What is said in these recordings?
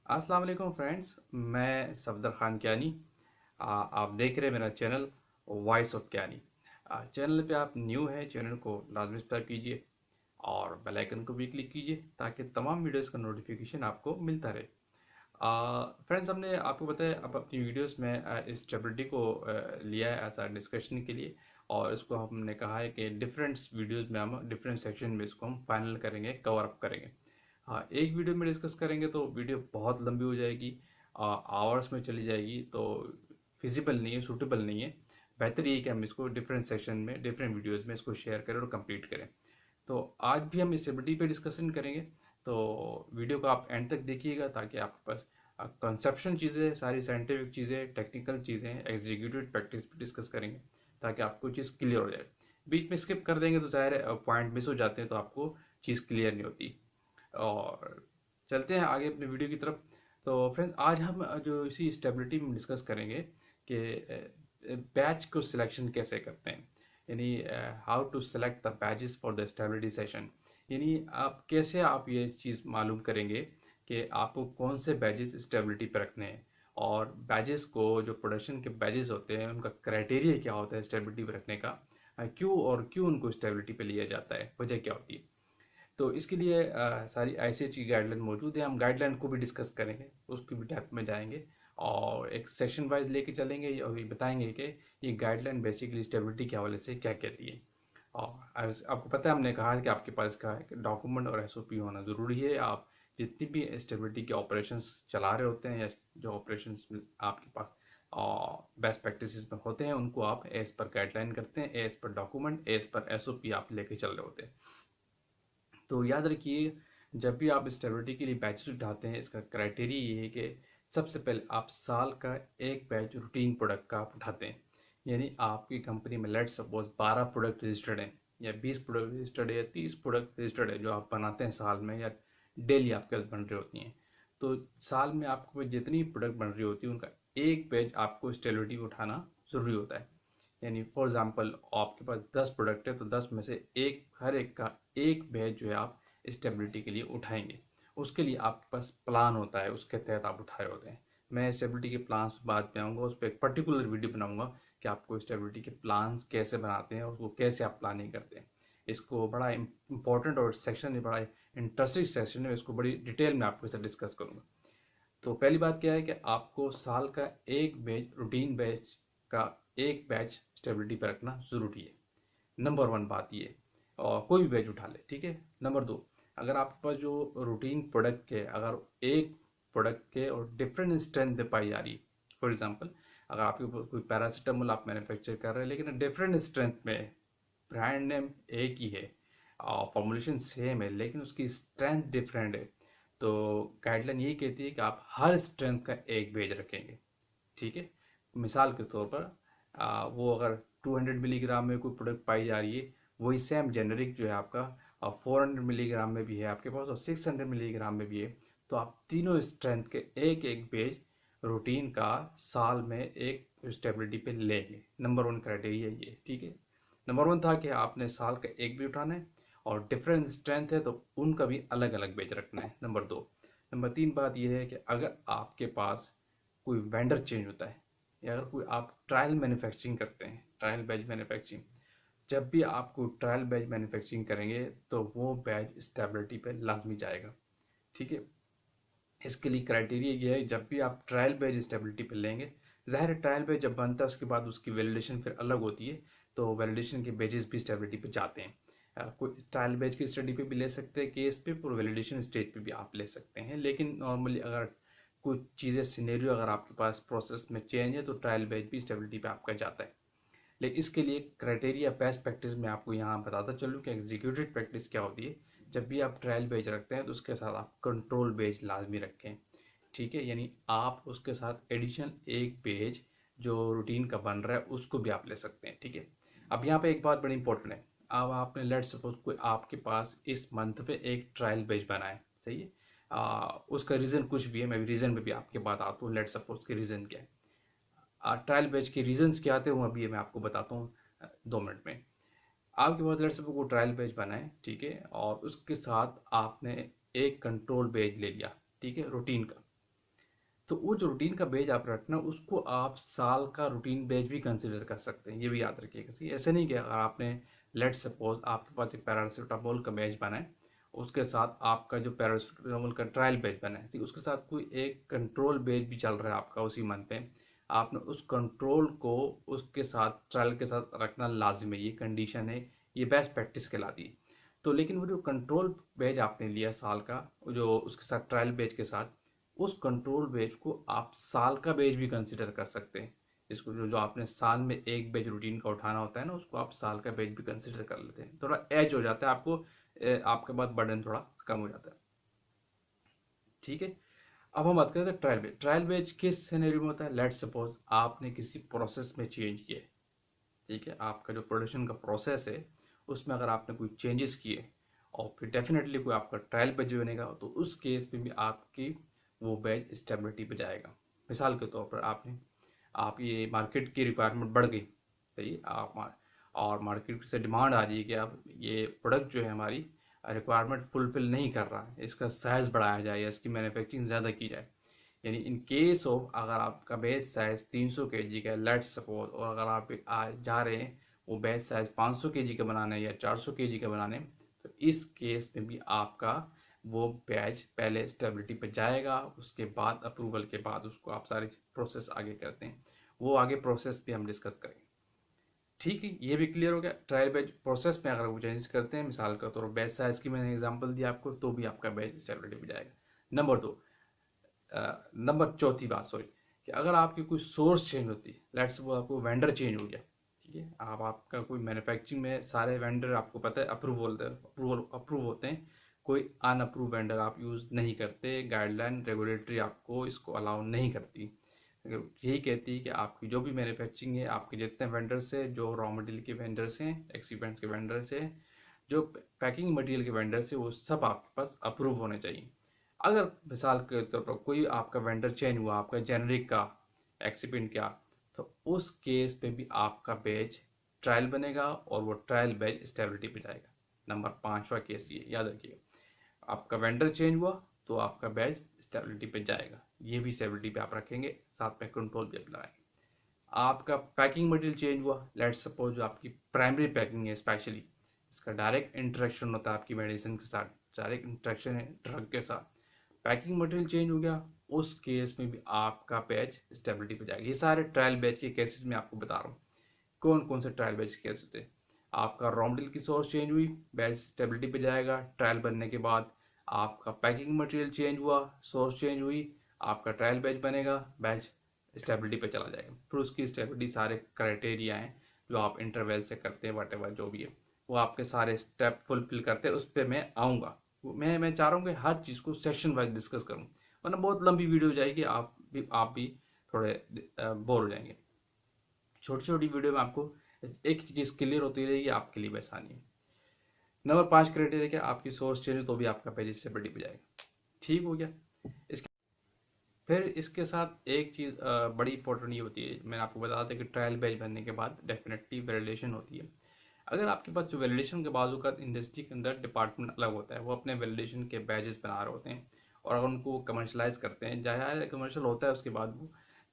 अस्सलाम वालेकुम फ्रेंड्स। मैं सफदर खान कियानी। आप देख रहे हैं मेरा channel voice of Kiani. Channel पे आप न्यू हैं, चैनल को लाजमी सब्सक्राइब कीजिए और बेल आइकन को भी क्लिक कीजिए ताकि तमाम वीडियोस का नोटिफिकेशन आपको मिलता रहे। फ्रेंड्स, हमने आपको बताया अब अपनी वीडियोस में स्टेबिलिटी को लिया है एज डिस्कशन के लिए, और इसको हमने कहा है कि डिफरेंट वीडियोस में हम डिफरेंट सेक्शन में इसको हम फाइनल करेंगे, कवर अप करेंगे। हाँ, एक वीडियो में डिस्कस करेंगे तो वीडियो बहुत लंबी हो जाएगी, आवर्स में चली जाएगी, तो फिजिबल नहीं है, सूटेबल नहीं है। बेहतर ये है कि हम इसको डिफरेंट सेक्शन में, डिफरेंट वीडियोस में इसको शेयर करें और कंप्लीट करें। तो आज भी हम स्टेबिलिटी पे डिस्कशन करेंगे, तो वीडियो को आप एंड तक देखिएगा ताकि आपके पास कंसेप्शन चीज़ें, सारी साइंटिफिक चीज़ें, टेक्निकल चीज़ें, एग्जीक्यूटिव प्रैक्टिस भी डिस्कस करेंगे ताकि आपको चीज़ क्लियर हो जाए। बीच में स्किप कर देंगे तो ज़ाहिर है पॉइंट मिस हो जाते हैं, तो आपको चीज़ क्लियर नहीं होती। और चलते हैं आगे अपने वीडियो की तरफ। तो फ्रेंड्स, आज हम जो इसी स्टेबिलिटी में डिस्कस करेंगे कि बैच को सिलेक्शन कैसे करते हैं, यानी how to select the batches for the stability session. यानी आप कैसे आप ये चीज़ मालूम करेंगे कि आपको कौन से बैचेस स्टेबिलिटी पर रखने हैं, और बैचेस को, जो प्रोडक्शन के बैचेस होते हैं, उनका क्राइटेरिया क्या होता है स्टेबिलिटी पर रखने का, क्यों उनको स्टेबिलिटी पे लिया जाता है, वजह क्या होती है। तो इसके लिए सारी ICH की गाइडलाइन मौजूद है। हम गाइडलाइन को भी डिस्कस करेंगे, उसकी भी डेप्थ में जाएंगे और एक सेक्शन वाइज लेके चलेंगे और ये बताएंगे कि ये गाइडलाइन बेसिकली स्टेबिलिटी के हवाले से क्या कहती है। और आपको पता है, हमने कहा है कि आपके पास इसका डॉक्यूमेंट और SOP होना ज़रूरी है। आप जितनी भी स्टेबिलिटी के ऑपरेशंस चला रहे होते हैं, या जो ऑपरेशंस आपके पास बेस्ट प्रैक्टिसेस में होते हैं, उनको आप एज पर गाइडलाइन करते हैं, as per document, as per SOP आप लेके चल रहे होते हैं। तो याद रखिए, जब भी आप स्टेबिलिटी के लिए बैचेस उठाते हैं, इसका क्राइटेरिया ये है कि सबसे पहले आप साल का एक बैच रूटीन प्रोडक्ट का आप उठाते हैं। यानी आपकी कंपनी में लेट सपोज 12 प्रोडक्ट रजिस्टर्ड हैं, या 20 प्रोडक्ट रजिस्टर्ड है, या 30 प्रोडक्ट रजिस्टर्ड है जो आप बनाते हैं साल में, या डेली आपके पास बन रही होती हैं। तो साल में आपको जितनी प्रोडक्ट बन रही होती है, उनका एक बैच आपको स्टेबिलिटी उठाना ज़रूरी होता है। यानी फॉर एग्जांपल आपके पास 10 प्रोडक्ट है, तो 10 में से एक, हर एक का एक बैच जो है आप स्टेबिलिटी के लिए उठाएंगे। उसके लिए आपके पास प्लान होता है, उसके तहत आप उठाए होते हैं। मैं स्टेबिलिटी के प्लान्स बाद में आऊँगा, उस पर एक पर्टिकुलर वीडियो बनाऊंगा कि आपको स्टेबिलिटी के प्लान्स कैसे बनाते हैं और उसको कैसे आप प्लानिंग करते हैं। इसको बड़ा इंपॉर्टेंट और सेक्शन है, बड़ा इंटरेस्टिंग सेक्शन है, इसको बड़ी डिटेल में आपके साथ डिस्कस करूँगा। तो पहली बात क्या है कि आपको साल का एक बैच, रूटीन बैच का एक बैच स्टेबिलिटी पर रखना ज़रूरी है। नंबर वन बात ये, और कोई भी बैच उठा ले, ठीक है। नंबर दो, अगर आपके पास जो रूटीन प्रोडक्ट के, अगर एक प्रोडक्ट के और डिफरेंट स्ट्रेंथ पाई जा रही है, फॉर एग्जांपल अगर आपके पास कोई पैरासीटामोल आप मैन्युफैक्चर कर रहे हैं, लेकिन डिफरेंट स्ट्रेंथ में, ब्रांड नेम एक ही है, फॉर्मुलेशन सेम है, लेकिन उसकी स्ट्रेंथ डिफरेंट है, तो गाइडलाइन यही कहती है कि आप हर स्ट्रेंथ का एक बैच रखेंगे, ठीक है। मिसाल के तौर पर वो अगर 200 मिलीग्राम में कोई प्रोडक्ट पाई जा रही है, वही सेम जेनरिक जो है आपका 400 मिलीग्राम में भी है आपके पास और 600 मिलीग्राम में भी है, तो आप तीनों स्ट्रेंथ के एक एक पेज रूटीन का साल में एक स्टेबिलिटी पे लेंगे। नंबर वन क्राइटेरिया ये, ठीक है। नंबर वन था कि आपने साल का एक भी उठाना है, और डिफरेंट स्ट्रेंथ है तो उनका भी अलग अलग बेच रखना है। नंबर दो। नंबर तीन बात यह है कि अगर आपके पास कोई वेंडर चेंज होता है, या अगर कोई आप ट्रायल मैन्युफैक्चरिंग करते हैं, ट्रायल बैच मैन्युफैक्चरिंग, जब भी आप कोई ट्रायल बैच मैन्युफैक्चरिंग करेंगे तो वो बैच स्टेबिलिटी पे लाजमी जाएगा, ठीक है। इसके लिए क्राइटेरिया ये है, जब भी आप ट्रायल बैच स्टेबिलिटी पे लेंगे, ज़ाहिर है ट्रायल बैच जब बनता है उसके बाद उसकी वैलिडेशन फिर अलग होती है, तो वैलिडेशन के बैचेस भी स्टेबिलिटी पे जाते हैं। कोई ट्रायल बैच की स्टडी पे भी ले सकते हैं केस पे, और वैलिडेशन स्टेज पे भी आप ले सकते हैं। लेकिन नॉर्मली अगर कुछ चीज़ें, सिनेरियो अगर आपके पास प्रोसेस में चेंज है, तो ट्रायल बैच भी स्टेबिलिटी पे आपका जाता है। लेकिन इसके लिए क्राइटेरिया, बेस्ट प्रैक्टिस में आपको यहाँ बताता चलूँ कि एग्जीक्यूटिव प्रैक्टिस क्या होती है। जब भी आप ट्रायल बैच रखते हैं तो उसके साथ आप कंट्रोल बैच लाजमी रखें, ठीक है। यानी आप उसके साथ एडिशनल एक पेज जो रूटीन का बन रहा है उसको भी आप ले सकते हैं, ठीक है। अब यहाँ पे एक बात बड़ी इंपॉर्टेंट है। अब आपने लेट सपोज कोई आपके पास इस मंथ पे एक ट्रायल बैच बना है, सही है। उसका रीज़न कुछ भी है, मैं रीज़न पे भी आपके बात आता हूँ। लेट सपोज के रीज़न क्या है, ट्रायल बैच के रीजंस क्या आते हैं वो अभी मैं आपको बताता हूँ 2 मिनट में। आपके पास लेट सपोज को ट्रायल बैच बना है, ठीक है, और उसके साथ आपने एक कंट्रोल बैच ले लिया, ठीक है, रूटीन का। तो वो जो रूटीन का बैच आप रखना उसको आप साल का रूटीन बैच भी कंसिडर कर सकते हैं, ये भी याद रखिएगा। ठीक है, ऐसे नहीं कि अगर आपने लेट सपोज आपके पास एक पैरासीटामोल का बैच बना है, उसके साथ आपका जो पैरासीटामोल का ट्रायल बैच बना है, ठीक, उसके साथ कोई एक कंट्रोल बैच भी चल रहा है आपका उसी मंथ में, आपने उस कंट्रोल को उसके साथ ट्रायल के साथ रखना लाजिम है, ये कंडीशन है, ये बेस्ट प्रैक्टिस कहलाती है। तो लेकिन वो जो कंट्रोल बैच आपने लिया साल का, जो उसके साथ ट्रायल बैच के साथ, उस कंट्रोल बैच को आप साल का बैच भी कंसिडर कर सकते हैं। इसको जो जो आपने साल में एक बैच रूटीन का उठाना होता है ना, उसको आप साल का बैच भी कंसिडर कर लेते हैं, थोड़ा एज हो जाता है आपको, आपके पास बर्डन थोड़ा कम हो जाता है। ठीक है, अब हम बात करते हैं ट्रायल बैच। ट्रायल बैच किस सिनेरियो में होता है? लेट्स सपोज आपने किसी प्रोसेस में चेंज किए, ठीक है, आपका जो प्रोडक्शन का प्रोसेस है उसमें अगर आपने कोई चेंजेस किए और फिर डेफिनेटली कोई आपका ट्रायल बैच बनेगा, तो उस केस में भी आपकी वो बैच स्टेबिलिटी पे जाएगा। मिसाल के तौर पर आप ये मार्केट की रिक्वायरमेंट बढ़ गई, सही, आप और मार्केट से डिमांड आ रही है कि अब ये प्रोडक्ट जो है हमारी रिक्वायरमेंट फुलफिल नहीं कर रहा है, इसका साइज़ बढ़ाया जाए या इसकी मैन्युफैक्चरिंग ज़्यादा की जाए। यानी इन केस ऑफ अगर आपका बेस साइज 300 kg का लेट्स सपोज, और अगर आप जा रहे हैं वो बेस साइज 500 kg का बनाना है या 400 kg का बनाने, तो इस केस में भी आपका वो बैच पहले स्टेबिलिटी पे जाएगा, उसके बाद अप्रूवल के बाद उसको आप सारी प्रोसेस आगे करते हैं, वो आगे प्रोसेस भी हम डिस्कस करेंगे। ठीक है, ये भी क्लियर हो गया। ट्रायल बैच प्रोसेस में अगर वो चेंजेस करते हैं, मिसाल का तौर बैच साइज की मैंने एग्जांपल दिया आपको, तो भी आपका बैच स्टेबिलिटी पे जाएगा। नंबर 2, नंबर चौथी बात, सॉरी, कि अगर आपकी कोई सोर्स चेंज होती है, लेट्स वो आपको वेंडर चेंज हो गया, ठीक है, आपका कोई मैन्युफैक्चरिंग में सारे वेंडर आपको पता है अप्रूव होते हैं, कोई अनअप्रूव वेंडर आप यूज़ नहीं करते, गाइडलाइन रेगुलेटरी आपको इसको अलाउ नहीं करती, यही कहती है कि आपकी जो भी मैन्युफैक्चरिंग है, आपके जितने वेंडर्स हैं, जो रॉ मटेरियल के वेंडर्स हैं, एक्सीपेंट्स के वेंडर्स हैं, जो पैकिंग मटेरियल के वेंडर्स हैं, वो सब आपके पास अप्रूव होने चाहिए। अगर मिसाल के तौर पर कोई आपका वेंडर चेंज हुआ, आपका जेनरिक का, एक्सिपेंट का, तो उस केस पे भी आपका बैच ट्रायल बनेगा और वो ट्रायल बैच स्टेबिलिटी पे जाएगा। नंबर 5वां केस ये याद रखिएगा, आपका वेंडर चेंज हुआ तो आपका बैच स्टेबिलिटी पे जाएगा, ये भी स्टेबिलिटी पे आप रखेंगे, साथ में कंट्रोल भी आप लगाएंगे। आपका पैकिंग मटेरियल चेंज हुआ, लेट्स सपोज जो आपकी प्राइमरी पैकिंग है, स्पेशली इसका डायरेक्ट इंटरेक्शन होता है आपकी मेडिसिन के साथ, डायरेक्ट इंटरेक्शन है ड्रग के साथ, पैकिंग मटेरियल चेंज हो गया, उस केस में भी आपका बैच स्टेबिलिटी पे जाएगा। ये सारे ट्रायल बैच के केसेस में आपको बता रहा हूँ कौन कौन से ट्रायल बैच के केसेस थे। आपका रॉ मटेरियल की सोर्स चेंज हुई, बैच स्टेबिलिटी पे जाएगा ट्रायल बनने के बाद। आपका पैकिंग मटेरियल चेंज हुआ, सोर्स चेंज हुई, आपका ट्रायल बैच बनेगा, बैच स्टेबिलिटी पे चला जाएगा। फिर उसकी स्टेबिलिटी सारे क्राइटेरिया हैं जो आप इंटरवल से करते हैं, वट एवर जो भी है, वो आपके सारे स्टेप फुलफिल करते हैं, उस पर मैं आऊँगा। मैं चाह रहा हूँ कि हर चीज़ को सेक्शन वाइज डिस्कस करूँ, वरना बहुत लंबी वीडियो हो जाएगी, आप भी थोड़े बोर हो जाएंगे। छोटी छोटी वीडियो में आपको एक चीज़ क्लियर होती रहेगी, आपके लिए भी आसानी है। नंबर 5 क्राइटेरिया क्या, आपकी सोर्स चेंज तो भी आपका पेज स्टेबिलिटी पे जाएगा। ठीक हो गया। इसके फिर इसके साथ एक चीज़ बड़ी इंपॉर्टेंट ये होती है, मैंने आपको बताया था कि ट्रायल बैच बनने के बाद डेफिनेटली वैलिडेशन होती है। अगर आपके पास जो वैलिडेशन के बाजू का इंडस्ट्री के अंदर डिपार्टमेंट अलग होता है, वो अपने वैलिडेशन के बैचेस बना रहे होते हैं और अगर उनको कमर्शलाइज करते हैं, जाहिर कमर्शियल होता है उसके बाद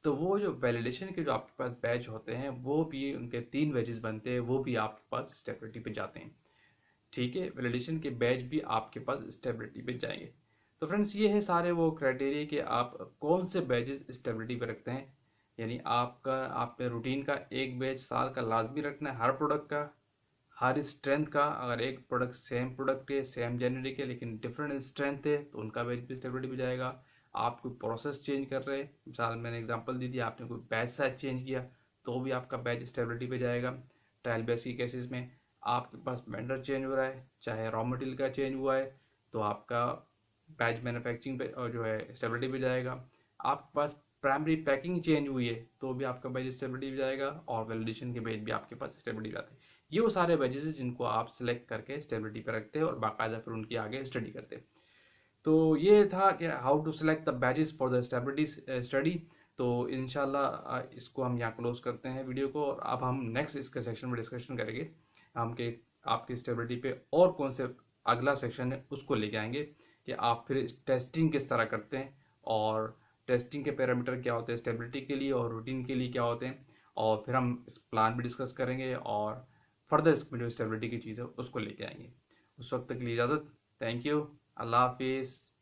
वो जो वैलिडेशन के जो आपके पास बैच होते हैं, वो भी उनके 3 बैचेस बनते हैं, वो भी आपके पास स्टेबिलिटी पे जाते हैं। ठीक है, वैलिडेशन के बैच भी आपके पास स्टेबिलिटी पे जाएंगे। तो फ्रेंड्स, ये है सारे वो क्राइटेरिया कि आप कौन से बैचेस स्टेबिलिटी पे रखते हैं। यानी आपके रूटीन का एक बैच साल का लाजमी रखना है, हर प्रोडक्ट का, हर स्ट्रेंथ का। अगर एक प्रोडक्ट सेम प्रोडक्ट है, सेम जेनेरिक है, लेकिन डिफरेंट स्ट्रेंथ है, तो उनका बैच भी स्टेबिलिटी पे जाएगा। आप कोई प्रोसेस चेंज कर रहे हैं, मिसाल मैंने एग्जांपल दी थी, आपने कोई बैच साइज चेंज किया, तो भी आपका बैच स्टेबिलिटी पे जाएगा। ट्रायल बैच की केसेस में आपके पास वेंडर चेंज हो रहा है, चाहे रॉ मटेरियल का चेंज हुआ है, तो आपका बैच मैन्युफैक्चरिंग पे और जो है स्टेबिलिटी पे जाएगा। आपके पास प्राइमरी पैकिंग चेंज हुई है, तो भी आपका बैच स्टेबिलिटी पे जाएगा, और वैलिडेशन के बैच भी आपके पास स्टेबिलिटी पे आते हैं। ये वो सारे बैचेस हैं जिनको आप सिलेक्ट करके स्टेबिलिटी पे रखते हैं और बाकायदा फिर उनकी आगे स्टडी करते हैं। तो ये था कि how to select the batches for the stability study. तो इंशाल्लाह इसको हम यहाँ क्लोज करते हैं वीडियो को, और अब हम नेक्स्ट इसके सेक्शन में डिस्कशन करेंगे हम के आपकी स्टेबिलिटी पे और कौन से अगला सेक्शन है उसको लेके आएंगे कि आप फिर टेस्टिंग किस तरह करते हैं और टेस्टिंग के पैरामीटर क्या होते हैं स्टेबिलिटी के लिए और रूटीन के लिए क्या होते हैं, और फिर हम इस प्लान भी डिस्कस करेंगे और फर्दर इसमें जो स्टेबिलिटी की चीज़ है उसको लेके आएंगे। उस वक्त तक के लिए इजाज़त। Thank you. अल्लाह हाफिज़।